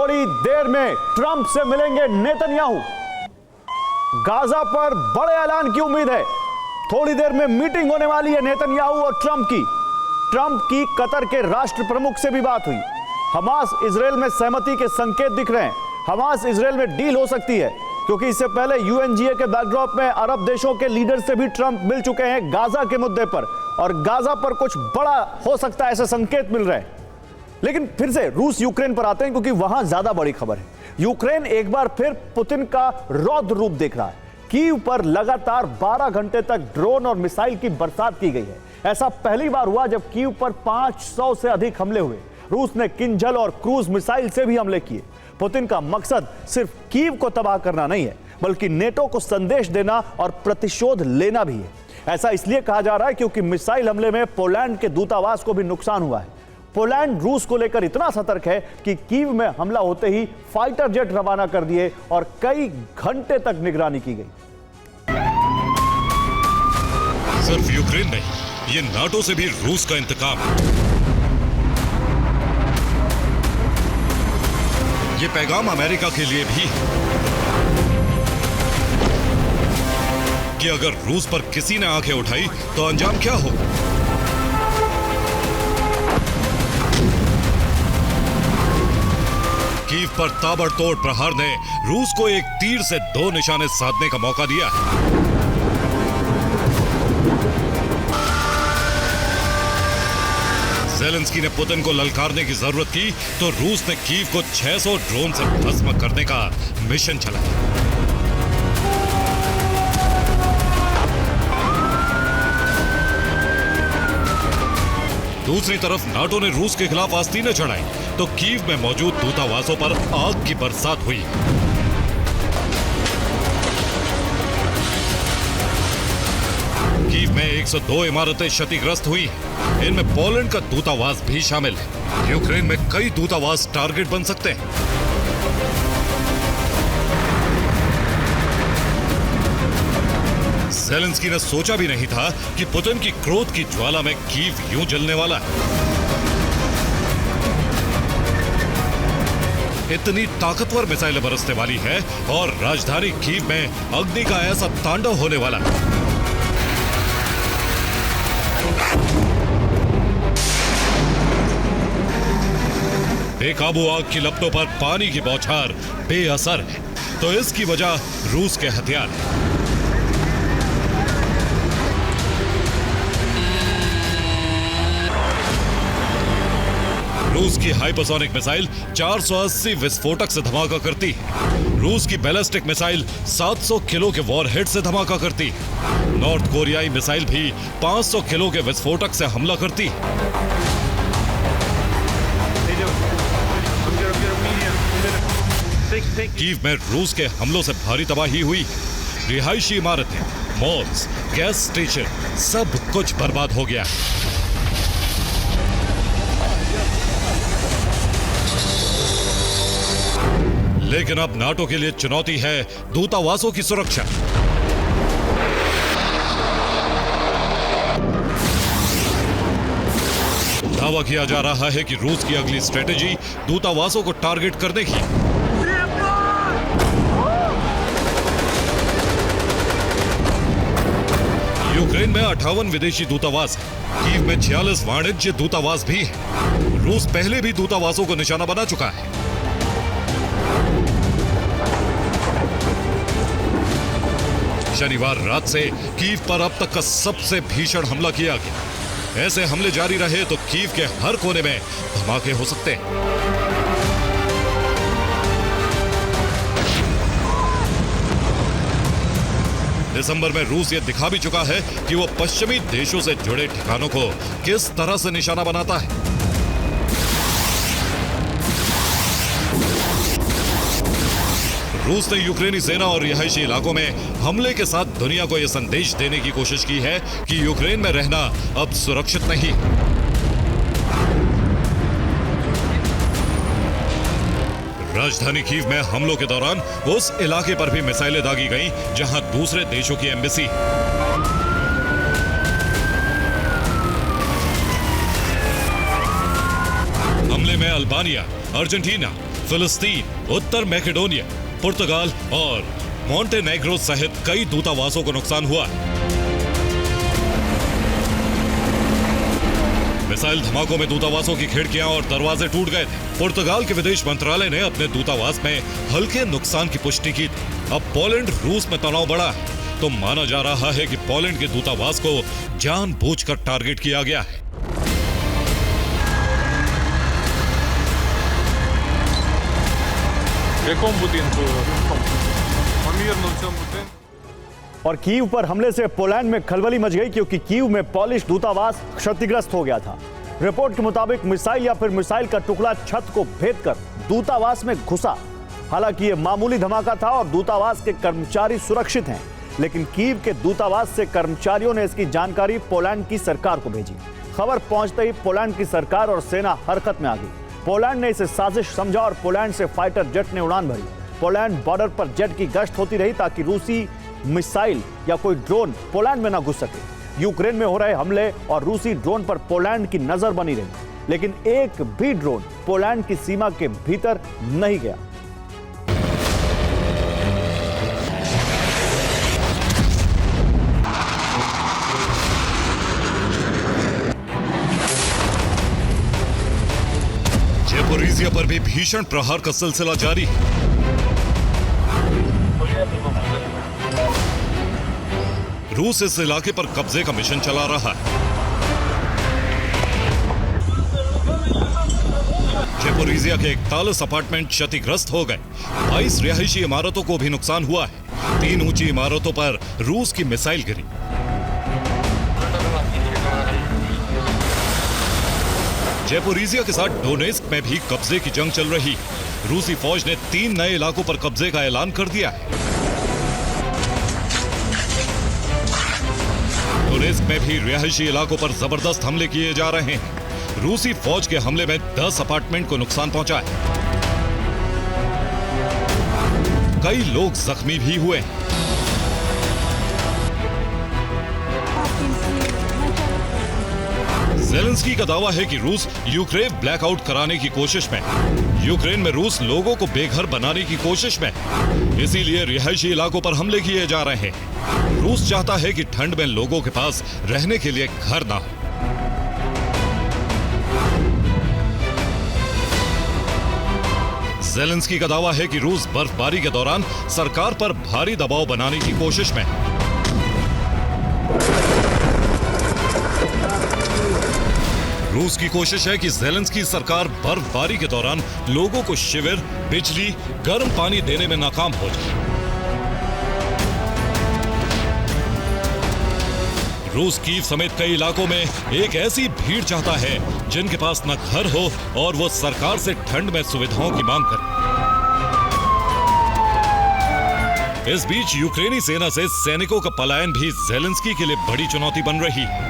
थोड़ी देर में ट्रंप से मिलेंगे नेतन्याहू। गाजा पर बड़े ऐलान की उम्मीद है। थोड़ी देर में मीटिंग होने वाली है नेतन्याहू और ट्रंप की। ट्रंप की कतर के राष्ट्र प्रमुख से भी बात हुई। हमास इजराइल में सहमति के संकेत दिख रहे हैं। हमास इजराइल में डील हो सकती है, क्योंकि इससे पहले यूएनजीए के बैकड्रॉप में अरब देशों के लीडर से भी ट्रंप मिल चुके हैं गाजा के मुद्दे पर, और गाजा पर कुछ बड़ा हो सकता है ऐसे संकेत मिल रहे हैं। लेकिन फिर से रूस यूक्रेन पर आते हैं, क्योंकि वहां ज्यादा बड़ी खबर है। यूक्रेन एक बार फिर पुतिन का रौद्र रूप देख रहा है। कीव पर लगातार 12 घंटे तक ड्रोन और मिसाइल की बरसात की गई है। ऐसा पहली बार हुआ जब कीव पर 500 से अधिक हमले हुए। रूस ने किंजल और क्रूज मिसाइल से भी हमले किए। पुतिन का मकसद सिर्फ कीव को तबाह करना नहीं है, बल्कि नेटो को संदेश देना और प्रतिशोध लेना भी है। ऐसा इसलिए कहा जा रहा है क्योंकि मिसाइल हमले में पोलैंड के दूतावास को भी नुकसान हुआ है। पोलैंड रूस को लेकर इतना सतर्क है कि कीव में हमला होते ही फाइटर जेट रवाना कर दिए और कई घंटे तक निगरानी की गई। सिर्फ यूक्रेन नहीं, ये नाटो से भी रूस का इंतकाम। ये पैगाम अमेरिका के लिए भी कि अगर रूस पर किसी ने आंखें उठाई तो अंजाम क्या हो। कीव पर ताबड़तोड़ प्रहार ने रूस को एक तीर से 2 निशाने साधने का मौका दिया है। ज़ेलेंस्की ने पुतिन को ललकारने की जरूरत की तो रूस ने कीव को 600 ड्रोन से भस्म करने का मिशन चलाया। दूसरी तरफ नाटो ने रूस के खिलाफ आस्तीनें चढ़ाई तो कीव में मौजूद दूतावासों पर आग की बरसात हुई। कीव में 102 इमारतें क्षतिग्रस्त हुई। इनमें पोलैंड का दूतावास भी शामिल है। यूक्रेन में कई दूतावास टारगेट बन सकते हैं। ज़ेलेंस्की ने सोचा भी नहीं था कि पुतिन की क्रोध की ज्वाला में कीव यूं जलने वाला है। इतनी ताकतवर मिसाइलें बरसने वाली है और राजधानी कीव में अग्नि का ऐसा तांडव होने वाला है। बेकाबू आग की लपटों पर पानी की बौछार बेअसर है, तो इसकी वजह रूस के हथियार है। रूस की हाइपरसोनिक मिसाइल 480 विस्फोटक से धमाका करती है। रूस की बैलिस्टिक मिसाइल 700 किलो के वॉरहेड से धमाका करती है। नॉर्थ कोरियाई मिसाइल भी 500 किलो के विस्फोटक से हमला करती है। कीव में रूस के हमलों से भारी तबाही हुई। रिहायशी इमारतें, मॉल्स, गैस स्टेशन, सब कुछ बर्बाद हो गया। लेकिन अब नाटो के लिए चुनौती है दूतावासों की सुरक्षा। दावा किया जा रहा है कि रूस की अगली स्ट्रेटेजी दूतावासों को टारगेट करने की। यूक्रेन में 58 विदेशी दूतावास है। कीव में 46 वाणिज्य दूतावास भी है। रूस पहले भी दूतावासों को निशाना बना चुका है। शनिवार रात से कीव पर अब तक का सबसे भीषण हमला किया गया। ऐसे हमले जारी रहे तो कीव के हर कोने में धमाके हो सकते हैं। दिसंबर में रूस ये दिखा भी चुका है कि वो पश्चिमी देशों से जुड़े ठिकानों को किस तरह से निशाना बनाता है। रूस ने यूक्रेनी सेना और रिहायशी इलाकों में हमले के साथ दुनिया को यह संदेश देने की कोशिश की है कि यूक्रेन में रहना अब सुरक्षित नहीं। राजधानी कीव में हमलों के दौरान उस इलाके पर भी मिसाइलें दागी गईं जहां दूसरे देशों की एम्बेसी। हमले में अल्बानिया, अर्जेंटीना, फिलिस्तीन, उत्तर मैकेडोनिया, पुर्तगाल और मॉन्टेनेग्रो सहित कई दूतावासों को नुकसान हुआ। मिसाइल धमाकों में दूतावासों की खिड़कियां और दरवाजे टूट गए थे। पुर्तगाल के विदेश मंत्रालय ने अपने दूतावास में हल्के नुकसान की पुष्टि की थी। अब पोलैंड रूस में तनाव बढ़ा है तो माना जा रहा है कि पोलैंड के दूतावास को जानबूझकर टारगेट किया गया है। और कीव पर हमले से पोलैंड में खलबली मच गई क्योंकि कीव में पोलिश दूतावास क्षतिग्रस्त हो गया था। रिपोर्ट के मुताबिक मिसाइल या फिर मिसाइल का टुकड़ा छत को भेद कर दूतावास में घुसा। हालांकि यह मामूली धमाका था और दूतावास के कर्मचारी सुरक्षित हैं, लेकिन कीव के दूतावास से कर्मचारियों ने इसकी जानकारी पोलैंड की सरकार को भेजी। खबर पहुंचते ही पोलैंड की सरकार और सेना हरकत में आ गई। पोलैंड ने इसे साजिश समझा और पोलैंड से फाइटर जेट ने उड़ान भरी। पोलैंड बॉर्डर पर जेट की गश्त होती रही ताकि रूसी मिसाइल या कोई ड्रोन पोलैंड में ना घुस सके। यूक्रेन में हो रहे हमले और रूसी ड्रोन पर पोलैंड की नजर बनी रही, लेकिन एक भी ड्रोन पोलैंड की सीमा के भीतर नहीं गया। ज़ेपोरिज़िया पर भी भीषण प्रहार का सिलसिला जारी है। रूस इस इलाके पर कब्जे का मिशन चला रहा है। ज़ेपोरिज़िया के 41 अपार्टमेंट क्षतिग्रस्त हो गए। 22 रिहायशी इमारतों को भी नुकसान हुआ है। 3 ऊंची इमारतों पर रूस की मिसाइल गिरी। ज़ेपोरिज़िया के साथ डोनेस्क में भी कब्जे की जंग चल रही। रूसी फौज ने 3 नए इलाकों पर कब्जे का ऐलान कर दिया है। डोनेस्क में भी रिहायशी इलाकों पर जबरदस्त हमले किए जा रहे हैं। रूसी फौज के हमले में 10 अपार्टमेंट को नुकसान पहुंचा है। कई लोग जख्मी भी हुए हैं। ज़ेलेंस्की का दावा है कि रूस यूक्रेन ब्लैकआउट कराने की कोशिश में है। यूक्रेन में रूस लोगों को बेघर बनाने की कोशिश में है, इसीलिए रिहायशी इलाकों पर हमले किए जा रहे हैं। रूस चाहता है कि ठंड में लोगों के पास रहने के लिए घर ना हो। ज़ेलेंस्की का दावा है कि रूस बर्फबारी के दौरान सरकार पर भारी दबाव बनाने की कोशिश में है। रूस की कोशिश है कि ज़ेलेंस्की सरकार बर्फबारी के दौरान लोगों को शिविर, बिजली, गर्म पानी देने में नाकाम हो जाए। रूस कीव समेत कई इलाकों में एक ऐसी भीड़ चाहता है जिनके पास न घर हो और वो सरकार से ठंड में सुविधाओं की मांग करे। इस बीच यूक्रेनी सेना से सैनिकों का पलायन भी ज़ेलेंस्की के लिए बड़ी चुनौती बन रही है।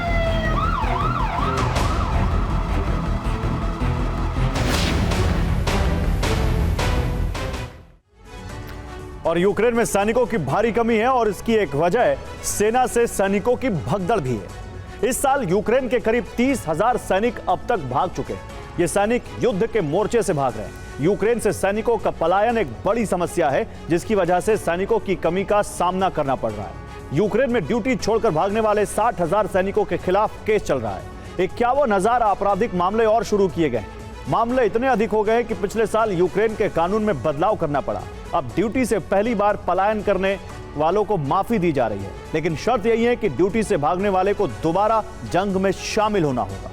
और यूक्रेन में सैनिकों की भारी कमी है और इसकी एक वजह सेना से सैनिकों की भगदड़ भी है। इस साल यूक्रेन के करीब 30,000 सैनिक अब तक भाग चुके हैं। ये सैनिक युद्ध के मोर्चे से भाग रहे हैं। यूक्रेन से सैनिकों का पलायन एक बड़ी समस्या है जिसकी वजह से सैनिकों की कमी का सामना करना पड़ रहा है। यूक्रेन में ड्यूटी छोड़कर भागने वाले 60,000 सैनिकों के खिलाफ केस चल रहा है। 51,000 आपराधिक मामले और शुरू किए गए। मामले इतने अधिक हो गए कि पिछले साल यूक्रेन के कानून में बदलाव करना पड़ा। अब ड्यूटी से पहली बार पलायन करने वालों को माफी दी जा रही है, लेकिन शर्त यही है कि ड्यूटी से भागने वाले को दोबारा जंग में शामिल होना होगा।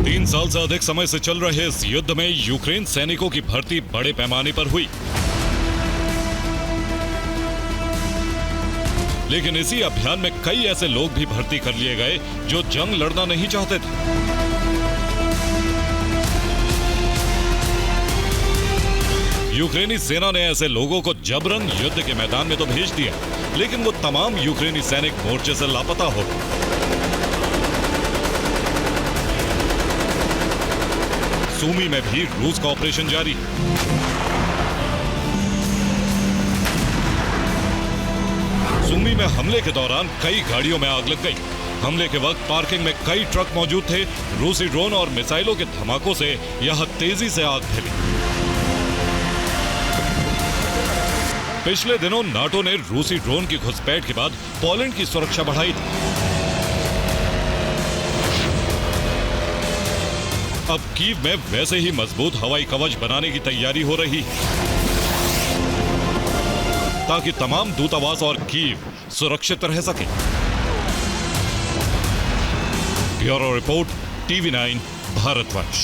तीन साल से अधिक समय से चल रहे इस युद्ध में यूक्रेन सैनिकों की भर्ती बड़े पैमाने पर हुई, लेकिन इसी अभियान में कई ऐसे लोग भी भर्ती कर लिए गए जो जंग लड़ना नहीं चाहते थे। यूक्रेनी सेना ने ऐसे लोगों को जबरन युद्ध के मैदान में तो भेज दिया, लेकिन वो तमाम यूक्रेनी सैनिक मोर्चे से लापता हो गए। सूमी में भी रूस का ऑपरेशन जारी है। सूमी यूक्रेन में हमले के दौरान कई गाड़ियों में आग लग गई। हमले के वक्त पार्किंग में कई ट्रक मौजूद थे। रूसी ड्रोन और मिसाइलों के धमाकों से यहां तेजी से आग फैली। पिछले दिनों नाटो ने रूसी ड्रोन की घुसपैठ के बाद पोलैंड की सुरक्षा बढ़ाई थी। अब कीव में वैसे ही मजबूत हवाई कवच बनाने की तैयारी हो रही है ताकि तमाम दूतावास और कीव सुरक्षित रह सके। Bureau report, TV9 Bharatvarsh.